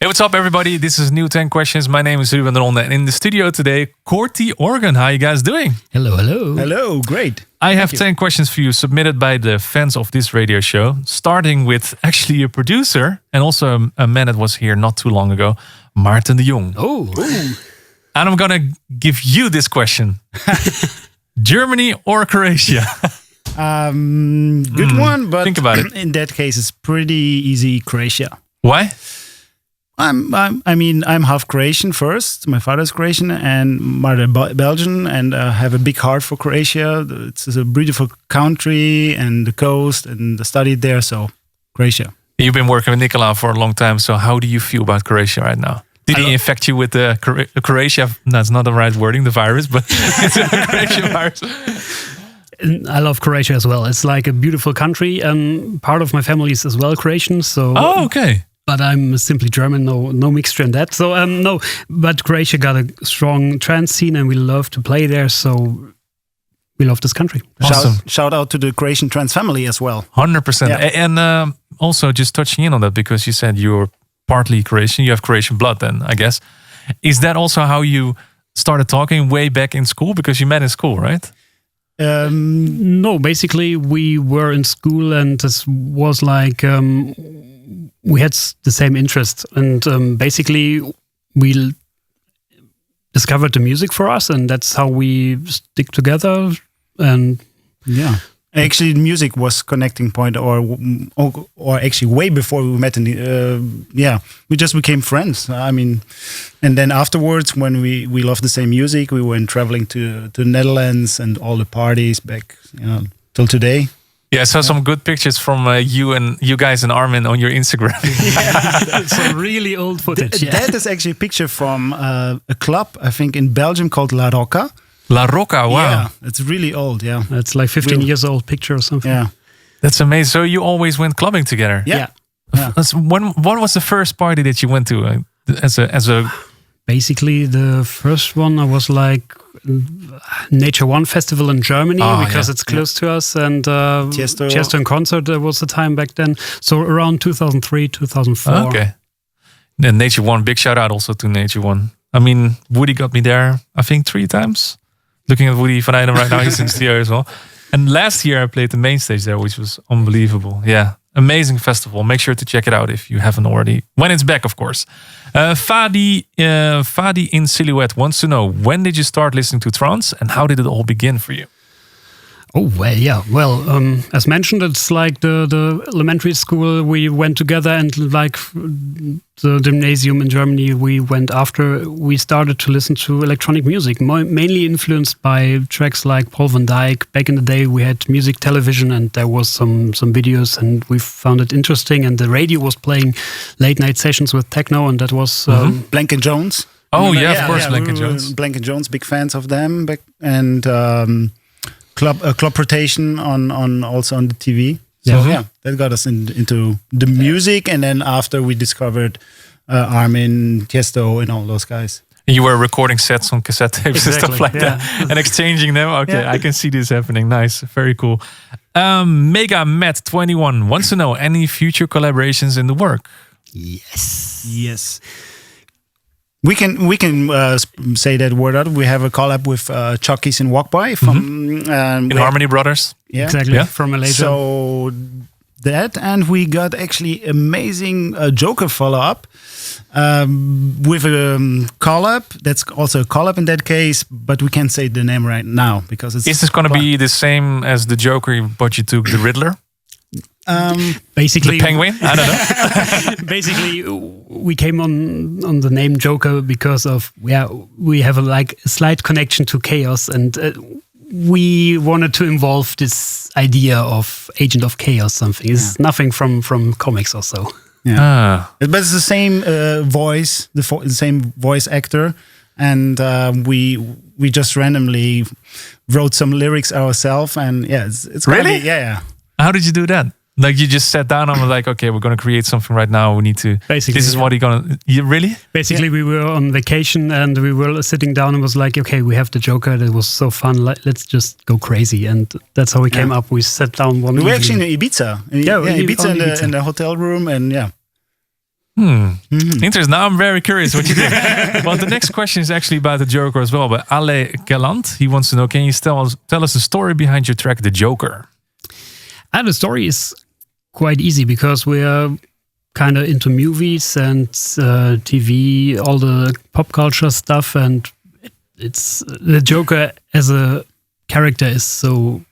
Hey, what's up, everybody? This is New 10 Questions. My name is Ruben Ronde, and in the studio today, Corti Organ. How you guys doing? Hello, hello. Hello, great. I have 10 questions for you submitted by the fans of this radio show, starting with actually a producer and also a man that was here not too long ago, Maarten de Jong. Oh. And I'm going to give you this question. Germany or Croatia? Good one, but think about it. In that case, it's pretty easy. Croatia. Why? I'm half Croatian first. My father's Croatian and mother Belgian, and have a big heart for Croatia. It's a beautiful country and the coast, and I studied there, so Croatia. You've been working with Nicola for a long time, so how do you feel about Croatia right now? Did he infect you with the Croatia? That's not the right wording, the virus, but it's a Croatia virus. I love Croatia as well. It's like a beautiful country. Part of my family is as well Croatian, so. Oh, okay. But I'm simply German, no mixture in that. So no, but Croatia got a strong trance scene, and we love to play there. So we love this country. Awesome. Shout out to the Croatian trance family as well. 100%. Yeah. And also just touching in on that, because you said you're partly Croatian, you have Croatian blood then, I guess. Is that also how you started talking way back in school? Because you met in school, right? No, basically we were in school, and this was like we had the same interest, and basically we discovered the music for us, and that's how we stick together. And yeah, actually, music was connecting point, or actually way before we met. We just became friends. I mean, and then afterwards, when we loved the same music, we went traveling to the Netherlands and all the parties back, till today. Yeah, I saw some good pictures from you guys and Armin on your Instagram. Yeah, some really old footage. That is actually a picture from a club, I think, in Belgium called La Rocca. La Rocca, wow. Yeah, it's really old, yeah. It's like 15 years old picture or something. Yeah. That's amazing. So you always went clubbing together? Yeah. What was the first party that you went to as a... Basically, the first one I was like Nature One Festival in Germany, because it's close to us, and Tiesto in concert was the time back then. So around 2003, 2004. Okay. Then Nature One, big shout out also to Nature One. I mean, Woody got me there, I think 3 times. Looking at Woody van Eyden right now, he's in the studio as well. And last year I played the main stage there, which was unbelievable. Yeah, amazing festival. Make sure to check it out if you haven't already. When it's back, of course. Fadi in Silhouette wants to know, when did you start listening to trance and how did it all begin for you? Oh, well, yeah. Well, as mentioned, it's like the elementary school we went together, and like the gymnasium in Germany we went after. We started to listen to electronic music, mainly influenced by tracks like Paul van Dyk. Back in the day, we had music television, and there was some videos, and we found it interesting. And the radio was playing late night sessions with techno, and that was Blank & Jones. Oh, yeah, of course, Blank & Jones. Blank & Jones, big fans of them. Club rotation on also on the TV. So that got us into the music, and then after we discovered Armin, Tiesto, and all those guys. You were recording sets on cassette tapes and stuff like that, and exchanging them. Okay, I can see this happening. Nice, very cool. Mega Matt 21 wants to know, any future collaborations in the work? Yes. We can say that word out. We have a collab with Chucky's and Walkby from Harmony Brothers. Yeah, exactly. Yeah. From Malaysia. So that, and we got actually amazing Joker follow up with a collab. That's also a collab in that case, but we can't say the name right now because it's. Is this going to be the same as the Joker, but you took the Riddler? Basically, the Penguin. I don't know. Basically, we came on the name Joker because of we have a slight connection to chaos, and we wanted to involve this idea of Agent of Chaos. Something. It's nothing from comics or so. Yeah, but it's the same voice, the same voice actor, and we just randomly wrote some lyrics ourselves, and it's really yeah. How did you do that? Like you just sat down and was like, okay, we're going to create something right now. We need to. Basically, this is what you're gonna. You really? Basically, we were on vacation and we were sitting down and was like, okay, we have the Joker. That was so fun. Let's just go crazy, and that's how we came up. We sat down one. We were actually in Ibiza. Ibiza in the hotel room, and Interesting. Now I'm very curious what you think. Well, the next question is actually about the Joker as well. But Ale Gallant, he wants to know, can you tell us the story behind your track, The Joker? And the story is quite easy because we are kind of into movies and TV, all the pop culture stuff, and it's the Joker as a character is so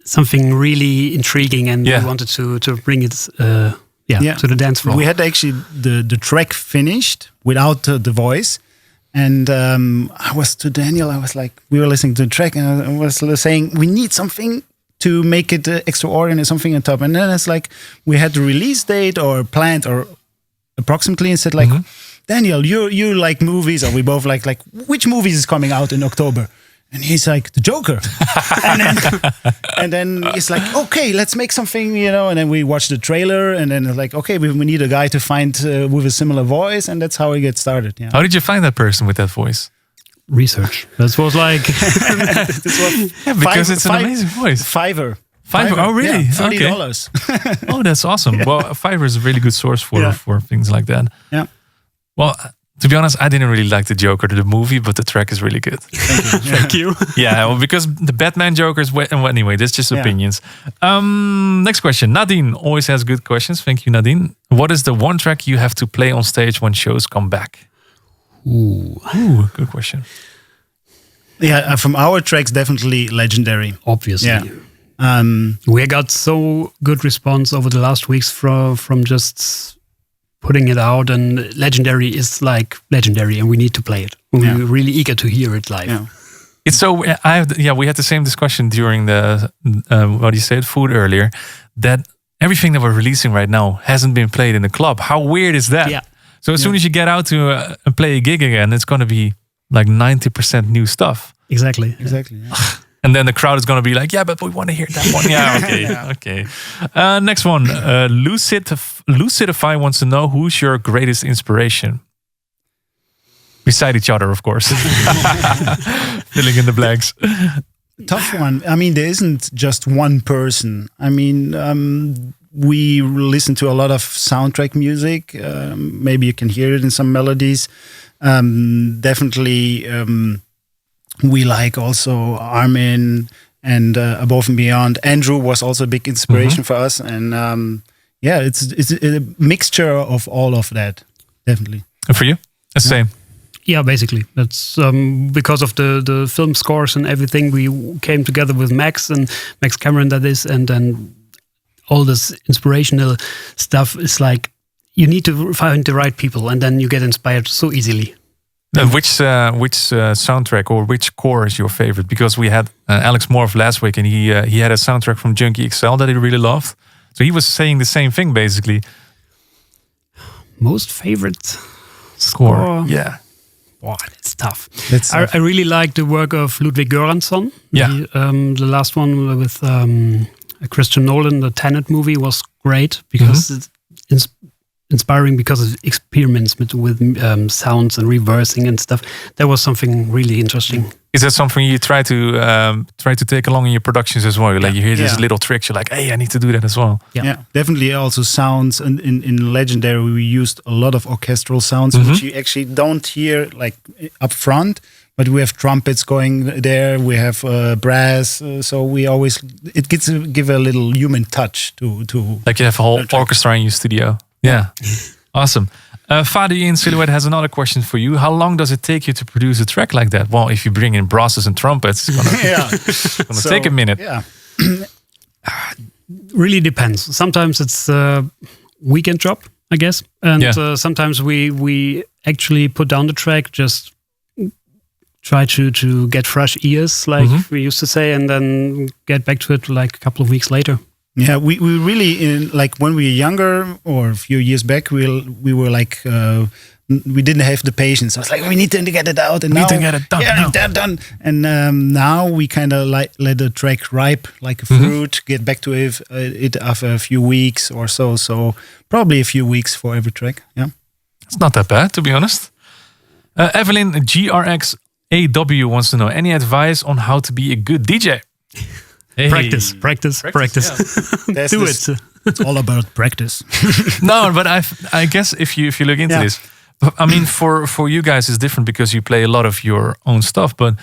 something really intriguing, and we wanted to bring it to the dance floor. We had actually the track finished without the voice, and I was to Daniel. I was like, we were listening to the track, and I was saying we need something to make it extraordinary, something on top. And then it's like we had the release date or planned or approximately, and said like, Daniel, you like movies, or we both like which movies is coming out in October? And he's like, The Joker. and then it's like, okay, let's make something, And then we watched the trailer, and then it's like, okay, we need a guy to find with a similar voice, and that's how we get started. Yeah. How did you find that person with that voice? Research. That was like because it's an amazing voice. Fiverr. Oh, really? Yeah, $30. Okay. Oh, that's awesome. Well, Fiverr is a really good source for things like that. Yeah. Well, to be honest, I didn't really like the Joker, the movie, but the track is really good. Thank you. Yeah, well, because the Batman Joker is... Well, anyway, that's just opinions. Next question. Nadine always has good questions. Thank you, Nadine. What is the one track you have to play on stage when shows come back? Ooh, good question. Yeah, from our tracks, definitely Legendary. Obviously. Yeah. We got so good response over the last weeks from just putting it out, and Legendary is like legendary, and we need to play it. We're really eager to hear it live. Yeah. It's so we had the same discussion during the food earlier, that everything that we're releasing right now hasn't been played in the club. How weird is that? Yeah. So as soon as you get out to play a gig again, it's going to be like 90% new stuff. Exactly. Yeah. And then the crowd is going to be like, yeah, but we want to hear that one. Yeah, okay. Okay. Next one. Lucidify wants to know, who's your greatest inspiration? Beside each other, of course. Filling in the blanks. Tough one. I mean, there isn't just one person. I mean, we listen to a lot of soundtrack music. Maybe you can hear it in some melodies. Definitely, we like also Armin and Above and Beyond. Andrew was also a big inspiration for us. And it's a mixture of all of that, definitely. And for you? The same. Yeah, basically. That's because of the film scores and everything. We came together with Max Cameron, that is, and then all this inspirational stuff is like, you need to find the right people, and then you get inspired so easily. And which soundtrack or which score is your favorite? Because we had Alex Morph last week, and he had a soundtrack from Junkie XL that he really loved. So he was saying the same thing, basically. Most favorite score? Yeah. Wow, it's tough. I really like the work of Ludwig Göransson. Yeah. The last one with Christian Nolan, the Tenet movie, was great because it's inspiring because of experiments with sounds and reversing and stuff. That was something really interesting. Is that something you try to take along in your productions as well? Like you hear these little tricks, you're like, hey, I need to do that as well. Yeah, definitely. Also sounds, and in Legendary we used a lot of orchestral sounds, which you actually don't hear like up front. But we have trumpets going there. We have brass. So we always give a little human touch to. Like you have a whole orchestra in your studio. Yeah, awesome. Fadi in Silhouette has another question for you. How long does it take you to produce a track like that? Well, if you bring in brasses and trumpets, it's gonna take a minute. Yeah, really depends. Sometimes it's a weekend job, I guess, and sometimes we actually put down the track, just try to get fresh ears, like we used to say, and then get back to it like a couple of weeks later. Yeah, we really, like when we were younger or a few years back, we were like, we didn't have the patience. I was like, we need to get it out. And we need to get it done. Yeah, get it done. And now we kind of like let the track ripe like a fruit, get back to it after a few weeks or so. So probably a few weeks for every track. Yeah. It's not that bad, to be honest. Evelyn GRX AW wants to know, any advice on how to be a good DJ? Hey. Practice. Yeah. Do it. It's all about practice. No, but I guess if you look into this, I mean, for you guys it's different because you play a lot of your own stuff. But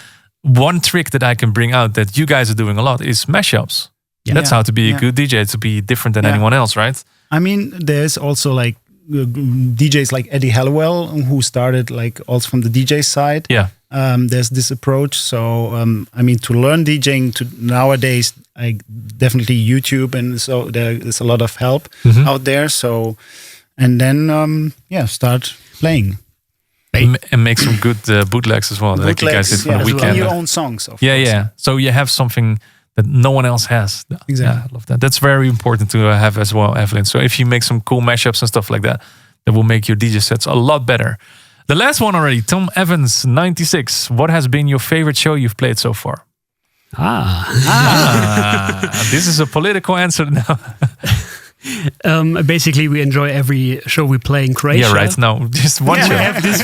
one trick that I can bring out that you guys are doing a lot is mashups. Yeah. That's how to be a good DJ, to be different than anyone else, right? I mean, there's also like DJs like Eddie Halliwell who started like also from the DJ side. Yeah. There's this approach. So, I mean, to learn DJing nowadays, definitely YouTube. And so there's a lot of help out there. So, and then, start playing. And make some good bootlegs as well. Like you guys did for the weekend. And your own songs. Of course. Yeah. So you have something that no one else has. Exactly. Yeah, I love that. That's very important to have as well, Evelyn. So if you make some cool mashups and stuff like that, that will make your DJ sets a lot better. The last one already, Tom Evans, 96. What has been your favorite show you've played so far? This is a political answer now. Basically, we enjoy every show we play in Croatia. Yeah, right. No, just one show. We have this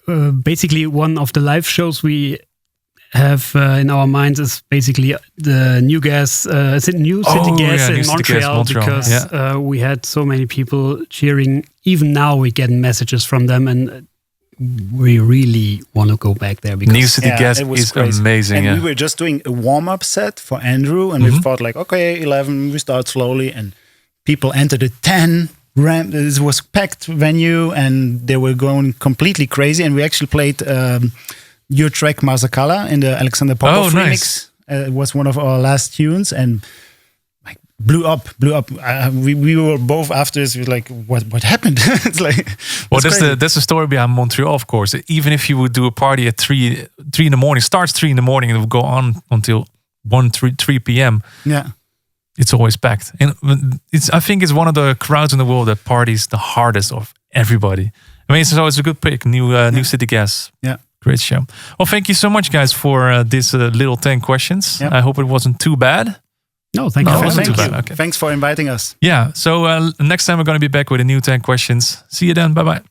one. Basically, one of the live shows we have in our minds is basically the New City Gas in Montreal, because we had so many people cheering. Even now, we get messages from them, and we really want to go back there. Because New City Gas is crazy. Amazing. And we were just doing a warm-up set for Andrew, and we thought like, okay, 11, we start slowly, and people entered at 10. It was packed venue, and they were going completely crazy. And we actually played your track Marzakala in the Alexander Popov remix. Nice. It was one of our last tunes, and like blew up. We were both after this. We were like, what happened? It's like, that's the story behind Montreal, of course. Even if you would do a party at 3 in the morning, starts 3 in the morning, and it will go on until 3 p.m. Yeah. It's always packed. And I think it's one of the crowds in the world that parties the hardest of everybody. I mean, so it's a good pick. New City Gas. Yeah. Great show. Well, thank you so much, guys, for this little 10 questions. Yep. I hope it wasn't too bad. No, thank you. It wasn't too bad. Okay. Thanks for inviting us. Yeah. So next time we're going to be back with a new 10 questions. See you then. Bye-bye.